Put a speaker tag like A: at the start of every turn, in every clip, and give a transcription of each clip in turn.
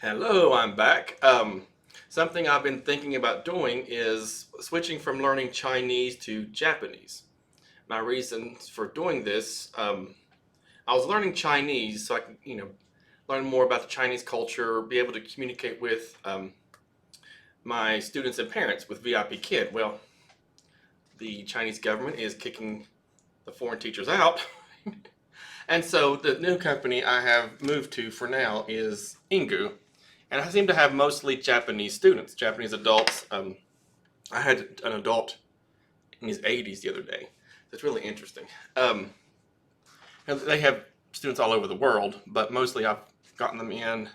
A: Hello, I'm back. Something I've been thinking about doing is switching from learning Chinese to Japanese. My reasons for doing this, I was learning Chinese so I can, learn more about the Chinese culture, be able to communicate with my students and parents with VIP Kid. Well, the Chinese government is kicking the foreign teachers out. And so the new company I have moved to for now is Ingu. And I seem to have mostly Japanese students, Japanese adults. I had an adult in his 80s the other day. It's really interesting. And they have students all over the world, but mostly I've gotten them in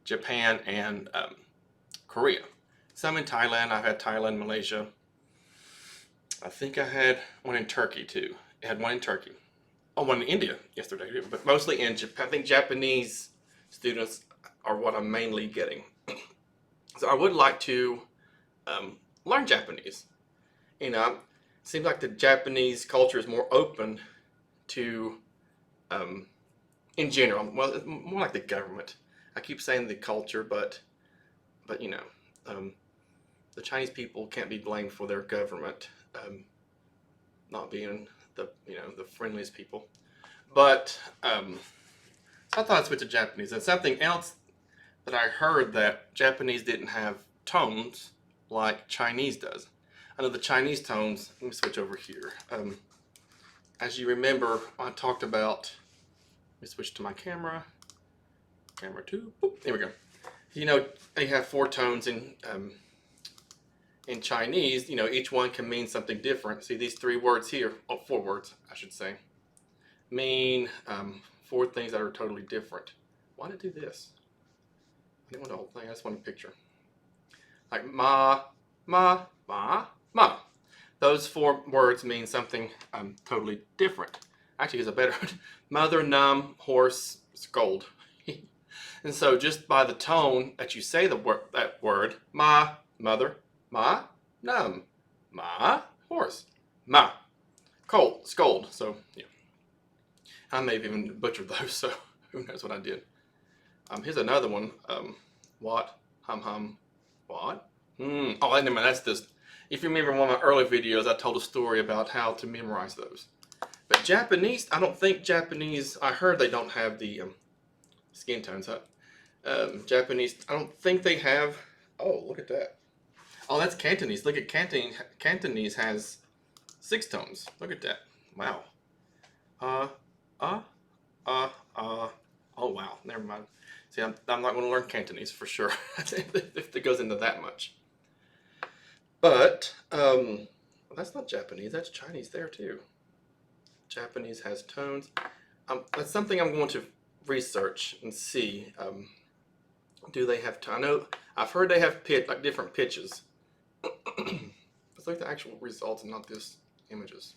A: Japan and Korea. Some in Thailand. I've had Thailand, Malaysia. I think I had one in Turkey too. I had one in Turkey. Oh, one in India yesterday, but mostly in Japan. I think Japanese students are what I'm mainly getting. So I would like to learn Japanese. It seems like the Japanese culture is more open to, um, in general. Well, it's more like the government. I keep saying the culture, but um, the Chinese people can't be blamed for their government not being the friendliest people. But so I thought I'd switch to Japanese. And something else that I heard that Japanese didn't have tones like Chinese does. I know the Chinese tones. Let me switch over here. As you remember, I talked about. Let me switch to my camera. Camera two. Boop, there we go. They have four tones in Chinese. Each one can mean something different. See these three words here. Oh, four words, I should say. Mean four things that are totally different. Why did I do this? I didn't want the whole thing. I just want a picture. Like ma, ma, ma, ma. Those four words mean something totally different. Actually, here's a better one. Mother, numb, horse, scold. And so just by the tone that you say that word, ma, mother, ma, numb, ma, horse, ma, cold, scold. So, yeah. I may have even butchered those, so who knows what I did. Here's another one. What? Hum. What? Oh, never mind. That's this. If you remember one of my early videos, I told a story about how to memorize those. But Japanese, I don't think Japanese. I heard they don't have the skin tones. Japanese, I don't think they have. Oh, look at that. Oh, that's Cantonese. Look at Cantonese. Cantonese has 6 tones. Look at that. Wow. Uh, uh, Oh wow, never mind. See, I'm not going to learn Cantonese for sure if it goes into that much. But that's not Japanese. That's Chinese there too. Japanese has tones. That's something I'm going to research and see. Do they have? I know I've heard they have like different pitches. Let's look at the actual results and not this images.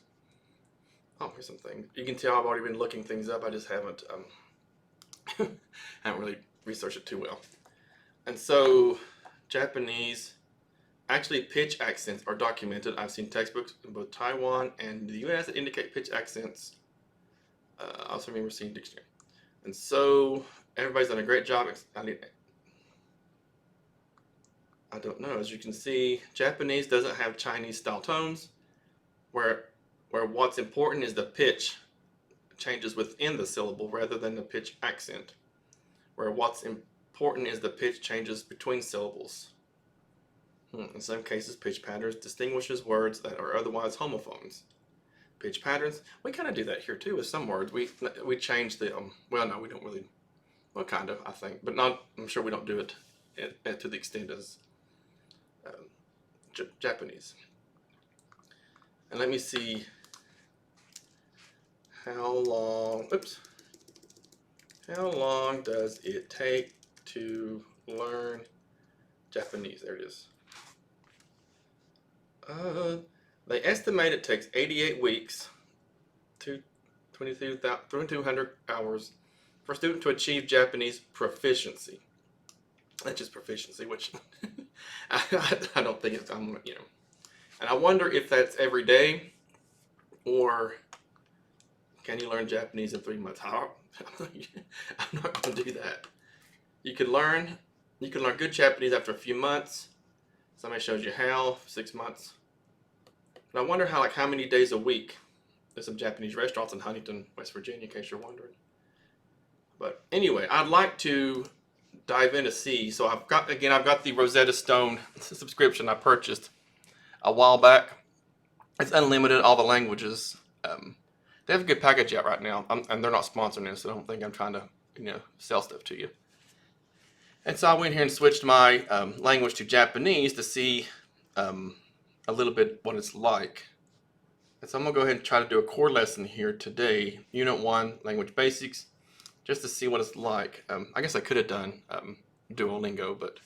A: Oh, here's something. You can tell I've already been looking things up. I just haven't haven't really researched it too well. And so Japanese, actually pitch accents are documented. I've seen textbooks in both Taiwan and the US that indicate pitch accents. I also remember seeing dictionary. And so everybody's done a great job. I don't know. As you can see, Japanese doesn't have Chinese style tones where what's important is the pitch changes within the syllable rather than the pitch accent, where what's important is the pitch changes between syllables. In some cases, pitch patterns distinguishes words that are otherwise homophones. Pitch patterns, we kind of do that here too with some words. We change the, well, no, we don't really, well, kind of, I think, but not, I'm sure we don't do it to the extent as Japanese. And let me see how long does it take to learn Japanese? There it is. They estimate it takes 88 weeks to 2,200 hours for a student to achieve Japanese proficiency. That's just proficiency, which I don't think it's, And I wonder if that's every day, or can you learn Japanese in 3 months? I'm not going to do that. You could learn You can learn good Japanese after a few months. Somebody shows you how, 6 months. And I wonder how many days a week. There's some Japanese restaurants in Huntington, West Virginia, in case you're wondering. But anyway, I'd like to dive in to see. So I've got the Rosetta Stone subscription I purchased a while back. It's unlimited, all the languages. They have a good package out right now, and they're not sponsoring this, so I don't think I'm trying to sell stuff to you. And so I went here and switched my language to Japanese to see a little bit what it's like. And so I'm gonna go ahead and try to do a core lesson here today, Unit 1, Language Basics, just to see what it's like. I guess I could have done Duolingo, but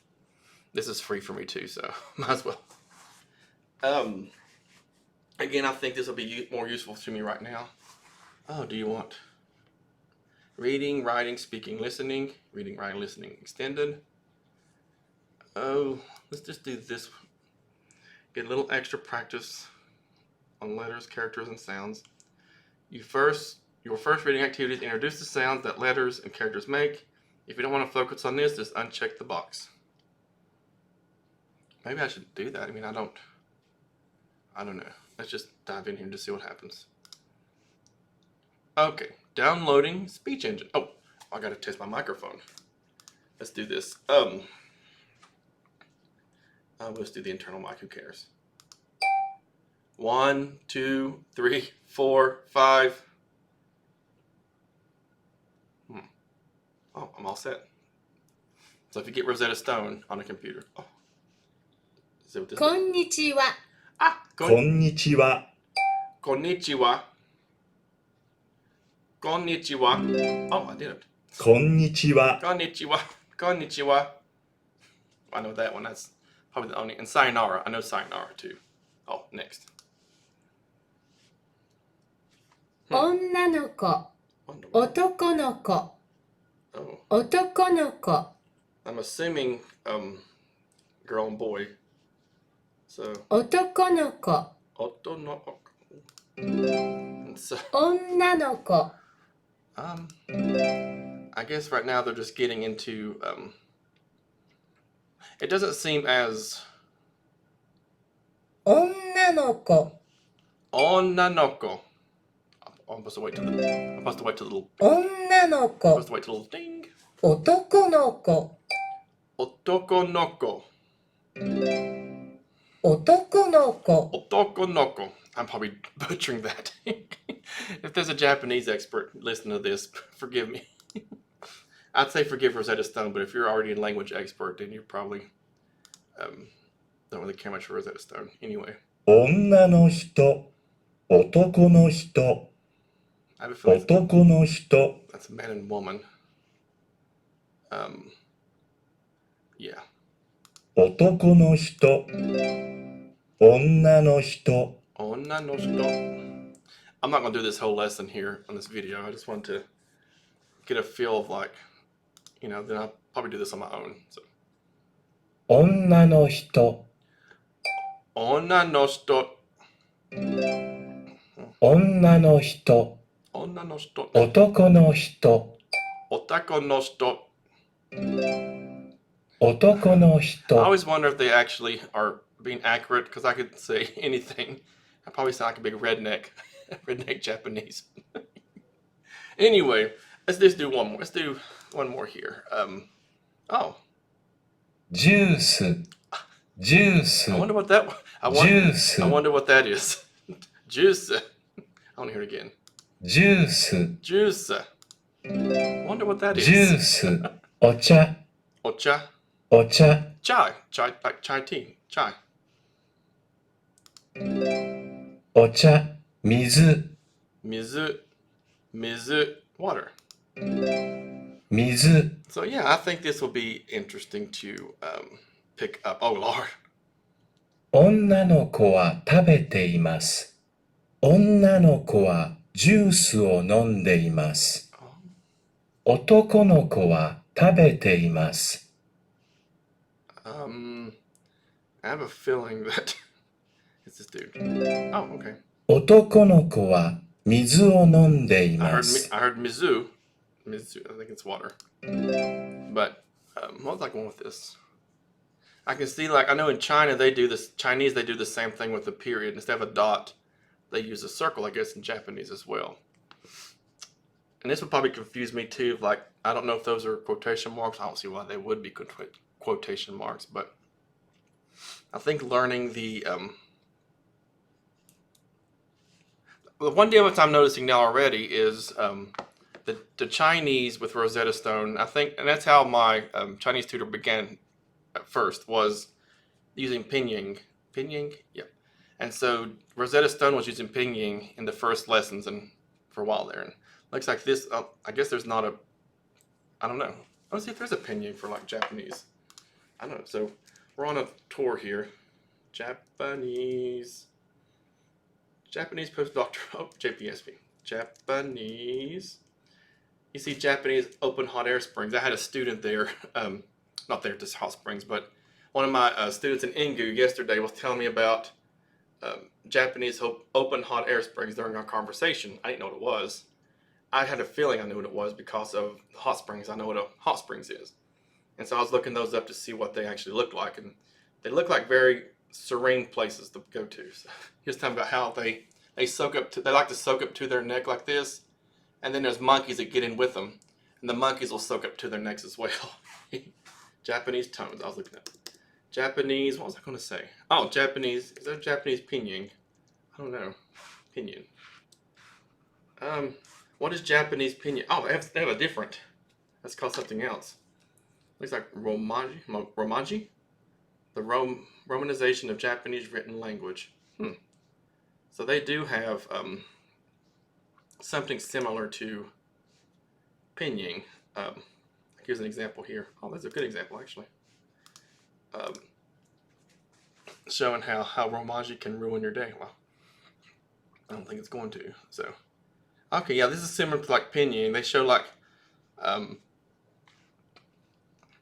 A: this is free for me too, so might as well. Again, I think this will be more useful to me right now. Oh, do you want reading, writing, speaking, listening, reading, writing, listening, extended? Oh, let's just do this. Get a little extra practice on letters, characters, and sounds. Your first reading activity is introduce the sounds that letters and characters make. If you don't want to focus on this, just uncheck the box. Maybe I should do that. I mean, I don't know. Let's just dive in here and just see what happens. Okay, downloading speech engine. Oh, I gotta test my microphone. Let's do this. Let's do the internal mic, who cares? 1, 2, 3, 4, 5. Oh, I'm all set. So if you get Rosetta Stone on a computer. Oh. Is that what this is?
B: Konnichiwa.
A: Ah,
C: Konnichiwa.
A: Konnichiwa. Konnichiwa. Oh, I did it.
C: Konnichiwa.
A: Konnichiwa. Konnichiwa. I know that one. That's probably the only. And sayonara. I know sayonara too. Oh, next.
B: 女の子、 男の子、
A: Oh,
B: 男の子、
A: I'm assuming girl and boy. So
B: 男の子、
A: oto no. And so
B: 女の子、
A: I guess right now they're just getting into it doesn't seem as
B: 女の子、
A: onnanoko. I'm supposed to wait till the little
B: 女の子、
A: supposed to wait till the little ding.
B: 男の子、
A: Otokonoko.
B: 男の子、
A: Otokonoko. I'm probably butchering that. If there's a Japanese expert listening to this, forgive me. I'd say forgive Rosetta Stone, but if you're already a language expert, then you probably don't really care much for Rosetta Stone. Anyway.
C: 女の人。男の人。
A: I have a feeling
C: 男の人。
A: that's a man and woman. Yeah.
C: 男の人。女の人。
A: Onna no shito. I'm not going to do this whole lesson here on this video. I just want to get a feel of then I'll probably do this on my own. So.
C: 女の人。
A: Onna no shito.
C: 女の人。
A: Onna no shito.
C: 男の人。
A: Otako no shito.
C: 男の
A: I
C: 人。
A: always wonder if they actually are being accurate because I could say anything. I probably sound like a big redneck, redneck Japanese. Anyway, let's just do one more. Let's do one more here. Oh,
C: ジュース。ジュース。
A: I wonder what that. I
C: ジュース。
A: wonder what that is. Juice. I want to hear it again.
C: ジュース。
A: Juice. I wonder what that is.
C: ジュース。お茶。
A: Ocha.
C: お茶。
A: Chai. Chai, like chai tea. Chai.
C: お茶。水。
A: Mizu. Mizu. Water.
C: 水。
A: So yeah, I think this will be interesting to pick up. Oh Lord.
C: 女の子は食べています。女の子はジュースを飲んでいます。男の子は食べています。
A: I have a feeling that it's this dude. Oh, okay.
C: 男の子は水を飲んでい
A: I
C: ます。
A: heard Mizu. Mizu. I think it's water. But what was I going with this? I can see, like, I know in China they do this. Chinese, they do the same thing with the period. Instead of a dot, they use a circle. I guess in Japanese as well. And this would probably confuse me too. Like, I don't know if those are quotation marks. I don't see why they would be quotation marks, but I think learning the one difference I'm noticing now already is the Chinese with Rosetta Stone. I think, and that's how my Chinese tutor began at first, was using Pinyin. Pinyin, yeah. And so Rosetta Stone was using Pinyin in the first lessons and for a while there. And looks like this. I guess there's not a. I don't know. Let's see if there's a Pinyin for like Japanese. I don't know. So we're on a tour here. Japanese postdoctoral. Oh, JPSP. Japanese. You see Japanese open hot air springs. I had a student there. Not there, just hot springs, but one of my students in Ingu yesterday was telling me about Japanese open hot air springs during our conversation. I didn't know what it was. I had a feeling I knew what it was because of the hot springs. I know what a hot springs is. And so I was looking those up to see what they actually look like. And they look like very serene places to go to. So he was talking about how they soak up, they like to soak up to their neck like this. And then there's monkeys that get in with them. And the monkeys will soak up to their necks as well. Japanese tones. I was looking at Japanese. What was I going to say? Oh, Japanese. Is there a Japanese pinyin? I don't know. Pinyin. What is Japanese pinyin? Oh, they have a different. That's called something else. Looks like Romaji. Romaji? The Romanization of Japanese written language. So they do have something similar to Pinyin. Here's an example here. Oh, that's a good example, actually. Showing how Romaji can ruin your day. Well, I don't think it's going to. So, okay, yeah, this is similar to like Pinyin. They show like,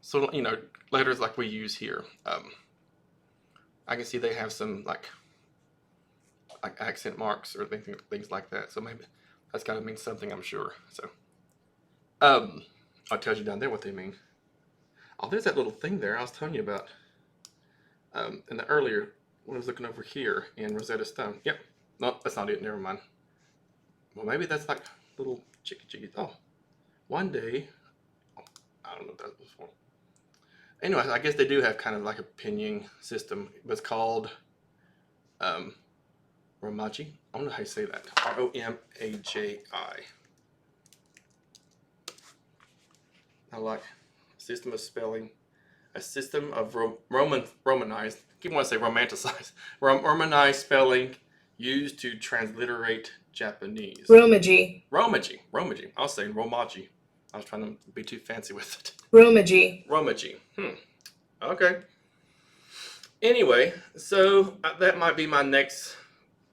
A: so you know, letters like we use here. I can see they have some like accent marks or things like that. So maybe that's got to mean something, I'm sure. So, I'll tell you down there what they mean. Oh, there's that little thing there I was telling you about. In the earlier, when I was looking over here in Rosetta Stone. Yep. No, that's not it. Never mind. Well, maybe that's like little chickies. Oh, one day. Oh, I don't know what that was for. Anyway, I guess they do have kind of like a pinyin system. It's called Romaji. I don't know how you say that. Romaji. I like system of spelling. A system of Romanized. I keep wanting to say romanticized. Romanized spelling used to transliterate Japanese.
B: Romaji.
A: Romaji. I was saying Romaji. I was trying to be too fancy with it.
B: Romaji.
A: Okay. Anyway, so that might be my next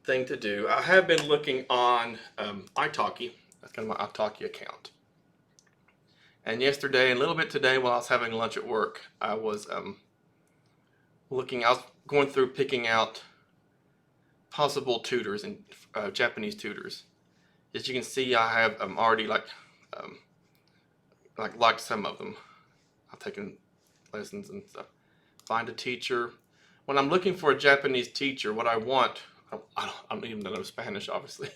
A: thing to do. I have been looking on iTalki. That's kind of my iTalki account. And yesterday and a little bit today while I was having lunch at work, I was going through picking out possible tutors and Japanese tutors. As you can see, I have already liked some of them. I've taken lessons and stuff. Find a teacher. When I'm looking for a Japanese teacher, what I want, I don't even know Spanish, obviously.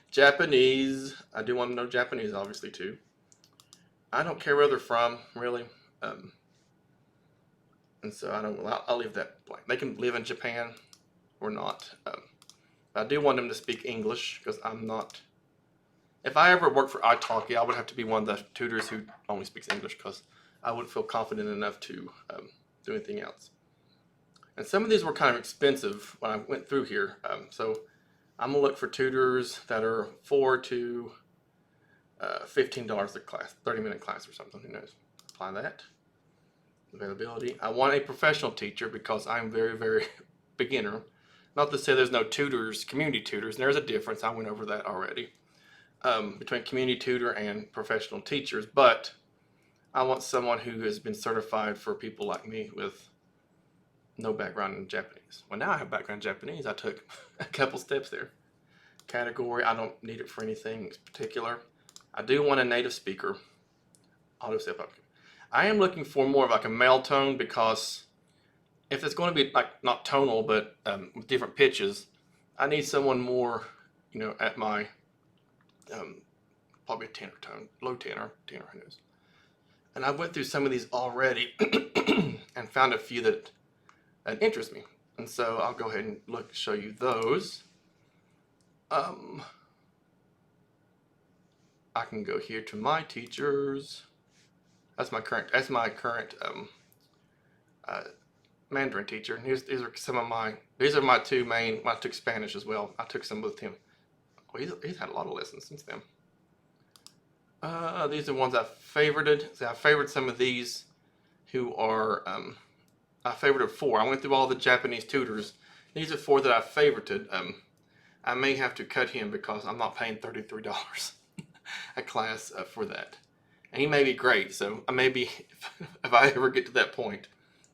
A: Japanese. I do want to know Japanese, obviously, too. I don't care where they're from, really. And so I'll leave that blank. They can live in Japan or not. I do want them to speak English because I'm not. If I ever worked for iTalki, I would have to be one of the tutors who only speaks English because I wouldn't feel confident enough to do anything else. And some of these were kind of expensive when I went through here. So I'm going to look for tutors that are $4 to $15 a class, 30-minute class or something. Who knows? Apply that. Availability. I want a professional teacher because I'm very, very beginner. Not to say there's no tutors, community tutors. And there's a difference. I went over that already between community tutor and professional teachers. But I want someone who has been certified for people like me with no background in Japanese. Well, now I have background in Japanese. I took a couple steps there. Category. I don't need it for anything particular. I do want a native speaker. Auto step up. I am looking for more of like a male tone, because if it's going to be like not tonal but with different pitches, I need someone more, at my probably a tenor tone, low tenor, who knows. And I went through some of these already and found a few that interest me. And so I'll go ahead and show you those. I can go here to my teachers. That's my current Mandarin teacher. And these are my two main. I took Spanish as well. I took some with him. Well, he's had a lot of lessons since then. These are ones I favorited. So I favored some of these who are, I favorited 4. I went through all the Japanese tutors. These are 4 that I favorited. I may have to cut him because I'm not paying $33 a class for that. And he may be great, so I may be, if I ever get to that point,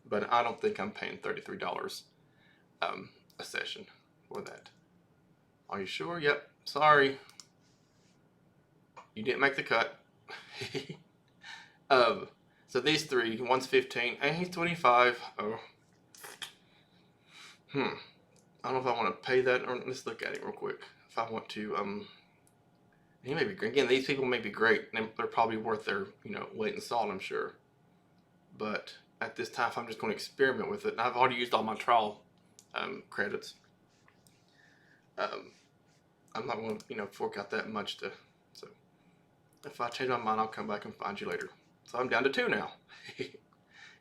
A: but I don't think I'm paying $33 a session for that. Are you sure? Yep. Sorry. You didn't make the cut. So these 3, one's 15 and he's 25. Oh. I don't know if I want to pay that, or let's look at it real quick. If I want to, he may be, again, these people may be great. They're probably worth their, weight in salt, I'm sure. But at this time, I'm just going to experiment with it. And I've already used all my trial credits. I'm not going to, fork out that much to. So if I change my mind, I'll come back and find you later. So I'm down to 2 now.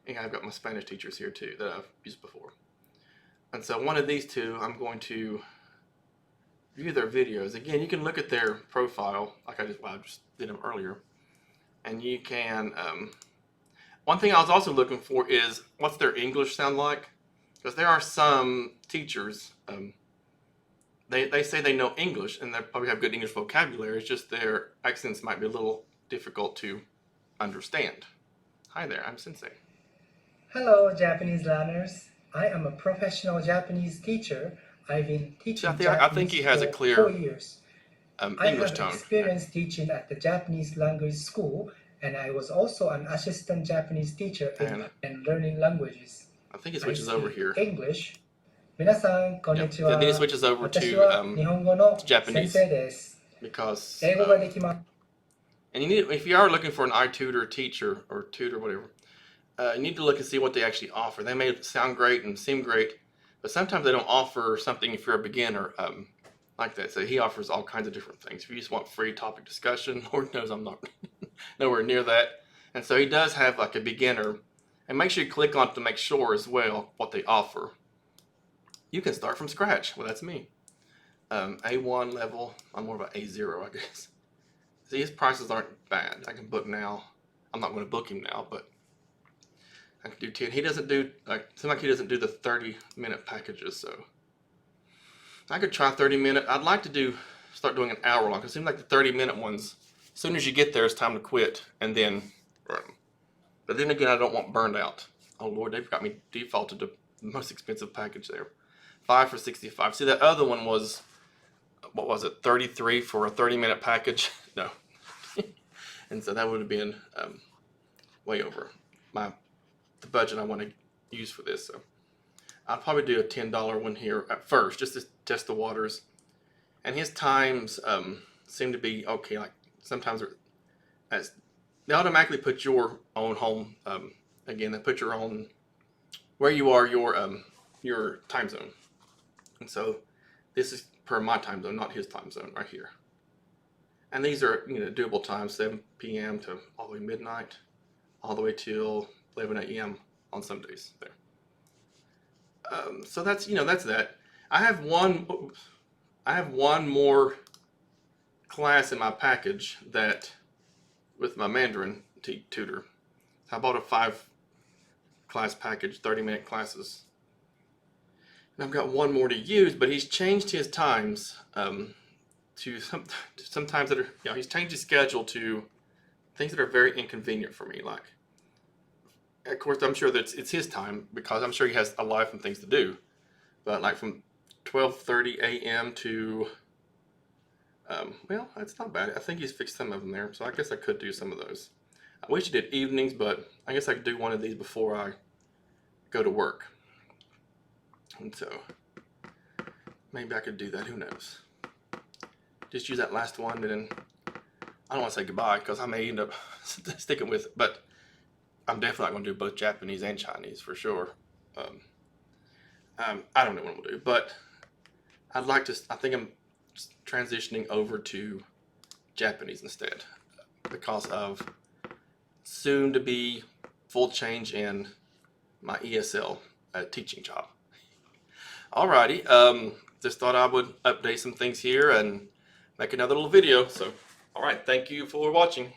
A: And I've got my Spanish teachers here too that I've used before. And so one of these 2, I'm going to view their videos. Again, you can look at their profile, like I just did them earlier. And you can, one thing I was also looking for is, what's their English sound like? Because there are some teachers, they say they know English, and they probably have good English vocabulary. It's just their accents might be a little difficult to understand. Hi there, I'm Sensei.
D: Hello, Japanese learners. I am a professional Japanese teacher. I've been teaching
A: I think he has a
D: for
A: clear
D: 4 years. I
A: English
D: have
A: tone.
D: experience teaching at the Japanese language school, and I was also an assistant Japanese teacher in learning languages.
A: I think it switches over here.
D: English. 皆さん、こんにちは。
A: Then it switches over
D: 私
A: to
D: は日本語の
A: Japanese
D: 先生です。
A: because
D: 英語ができます。
A: and if you are looking for an iTutor teacher or tutor, whatever, you need to look and see what they actually offer. They may sound great and seem great, but sometimes they don't offer something if you're a beginner like that. So he offers all kinds of different things. If you just want free topic discussion, Lord knows I'm not nowhere near that. And so he does have like a beginner, and make sure you click on it to make sure as well what they offer. You can start from scratch. Well, that's me. A1 level. I'm more of an A0, I guess. See, his prices aren't bad. I can book now. I'm not going to book him now, but I can do 10. He doesn't do, seems like he doesn't do the 30-minute packages, so I could try 30-minute. I'd like to start doing an hour long. It seems like the 30-minute ones, as soon as you get there, it's time to quit and then run. But then again, I don't want burned out. Oh Lord, they've got me defaulted to the most expensive package there. 5 for 65. See, that other one was, what was it, 33 for a 30-minute package? No. And so that would have been way over the budget I want to use for this. So I'll probably do a $10 one here at first, just to test the waters. And his times seem to be okay. Like sometimes they automatically put your own home. Again, they put your own where you are, your time zone. And so this is per my time zone, not his time zone right here. And these are doable times, 7 p.m. to all the way midnight, all the way till 11 a.m. on some days there. So that's that's that. I have one more class in my package that with my Mandarin tutor. I bought a 5-class package, 30-minute classes. And I've got one more to use, but he's changed his times to sometimes that are he's changed his schedule to things that are very inconvenient for me. Like, of course, I'm sure that it's his time because I'm sure he has a life and things to do. But like from 12:30 a.m. to well, that's not bad. I think he's fixed some of them there, so I guess I could do some of those. I wish I did evenings, but I guess I could do one of these before I go to work. And so maybe I could do that, who knows. Just use that last one, and then I don't want to say goodbye because I may end up sticking with it, but I'm definitely not going to do both Japanese and Chinese for sure. I don't know what I'm going to do, but I think I'm transitioning over to Japanese instead because of soon to be full change in my ESL teaching job. Alrighty, just thought I would update some things here and make another little video. So, alright, thank you for watching.